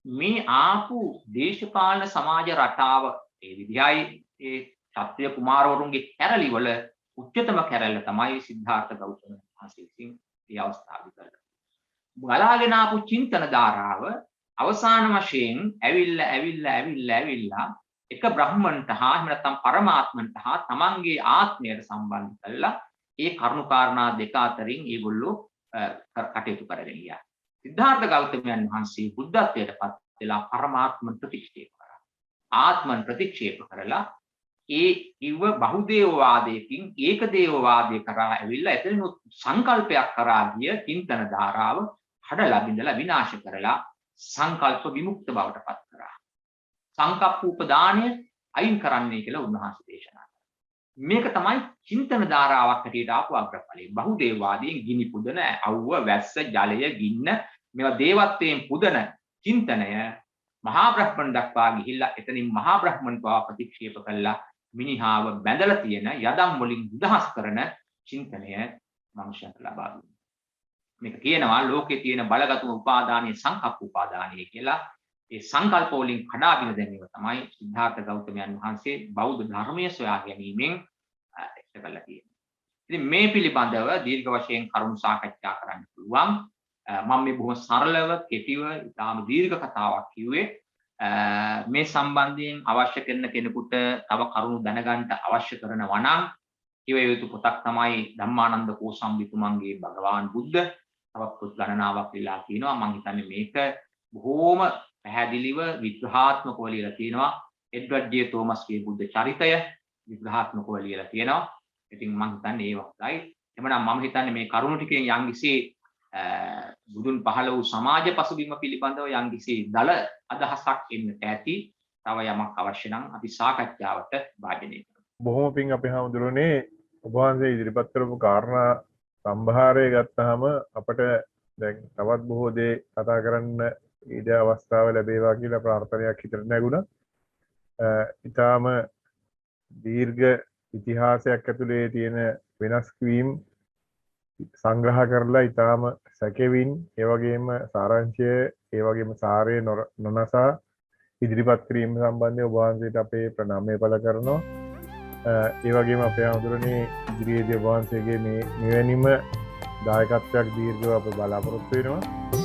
මේ ආපු දේශපාලන සමාජ රටාව ඒ විදිහයි ඒ ක්ෂත්‍රිය කුමාරවරුන්ගේ කැරලි වල උච්චතම කැරල්ල තමයි සිද්ධාර්ථ ගෞතම වහන්සේ විසින් මේ අවස්ථාවේ කරලා. බලාගෙන ආපු චින්තන ධාරාව අවසාන වශයෙන් ඇවිල්ලා එක බ්‍රහ්මන්ට හා එහෙම නැත්නම් පරමාත්මන්ට හා තමන්ගේ ආත්මයට සම්බන්ධ කරලා ඒ කරුණු කාරණා දෙක අතරින් ඒගොල්ලෝ කටයුතු කරගෙන ගියා. සිද්ධාර්ථ ගෞතමයන් වහන්සේ බුද්ධත්වයට පත් වෙලා පරමාත්මන් ප්‍රතික්ෂේප කරා. ආත්මන් ප්‍රතික්ෂේප කරලා ඒ ඉව බහුදේවවාදයකින් ඒකදේවවාදය කරා ඇවිල්ලා එතනින් සංකල්පයක් කරා ගිය චින්තන ධාරාව හඩලා බිඳලා විනාශ කරලා සංකල්ප විමුක්ත බවට පත් කරා. සංකප්ප උපදානය අයින් කරන්නයි කියලා උන්වහන්සේ දේශනා කළා. මේක තමයි චින්තන ධාරාවක් හැටියට ආපු අග්‍රඵලය. බහුදේවවාදයෙන් ගිනි පුදන අවුව වැස්ස ජලය ගින්න මේවා දේවත්වයෙන් පුදන චින්තනය මහා බ්‍රහ්මන් දක්වා ගිහිල්ලා එතනින් මහා බ්‍රහ්මන් පවා ප්‍රතික්ෂේප කළා. මිනිහාව බැඳලා තියෙන යදම් වලින් නිදහස් කරන චින්තනය මනුෂ්‍යන්ට ලබා දුන්නා. මේක කියනවා ලෝකේ තියෙන බලගතුම උපාදානීය සංකප්ප උපාදානීය කියලා. ඒ සංකල්ප වලින් කඩා බිඳ දැමීම තමයි සිද්ධාර්ථ ගෞතමයන් වහන්සේ බෞද්ධ ධර්මයේ සොයා ගැනීමෙන් ඉෂ්ට කළා කියන්නේ. ඉතින් මේ පිළිබඳව දීර්ඝ වශයෙන් කරුණු සාකච්ඡා කරන්න පුළුවන්. මම මේ බොහොම සරලව, කෙටිව, ඉතාම දීර්ඝ කතාවක් කිව්වේ. මේ සම්බන්ධයෙන් අවශ්‍ය කරන කෙනෙකුට තව කරුණු දැනගන්න අවශ්‍ය කරනවා නම් කිව යුතු පොතක් තමයි ධම්මානන්ද කෝසම්බිතුමන්ගේ භගවාන් බුද්ධ. තවත් පොත් ගණනාවක් ලියලා තිනවා. මම හිතන්නේ මේක බොහොම පැහැදිලිව විග්‍රහාත්මකව ලියලා තිනවා. එඩ්වඩ් ජේ තෝමස්ගේ බුද්ධ චරිතය විග්‍රහාත්මකව ලියලා තියෙනවා. ඉතින් මම හිතන්නේ ඒ වගේ. එමනම් මම හිතන්නේ මේ කරුණු ටිකෙන් යම්කිසි බුදුන් පහළ වූ සමාජ පසුබිම පිළිබඳව යම්කිසි දල අදහසක් එන්නට ඇති. තව යමක් අවශ්‍ය නම් අපි සාකච්ඡාවට භාජනය කරමු. බොහොම පිං අපේ හැමදෙරෝනේ ඔබ වහන්සේ ඉදිරිපත් කරපු කාරණා සම්භාරය ගත්තාම අපට දැන් තවත් බොහෝ දේ කතා කරන්න ඉඩ අවස්ථාව ලැබේවා කියලා ප්‍රාර්ථනාවක් හිතට නැගුණා. ඊටාම දීර්ඝ ඉතිහාසයක් ඇතුලේ තියෙන වෙනස් වීම් සංග්‍රහ කරලා ඊටාම සැකෙවින් ඒ වගේම සාරාංශය ඒ වගේම සාරය නොනසා ඉදිරිපත් කිරීම සම්බන්ධයෙන් ඔබ වහන්සේට අපේ ප්‍රණාමය පළ කරනවා. ඒ වගේම අපේ ආමතුරනේ ඉදිරියේදී ඔබ වහන්සේගේ මේ මෙවැනිම දායකත්වයක් දීර්ඝව අප බලාපොරොත්තු වෙනවා.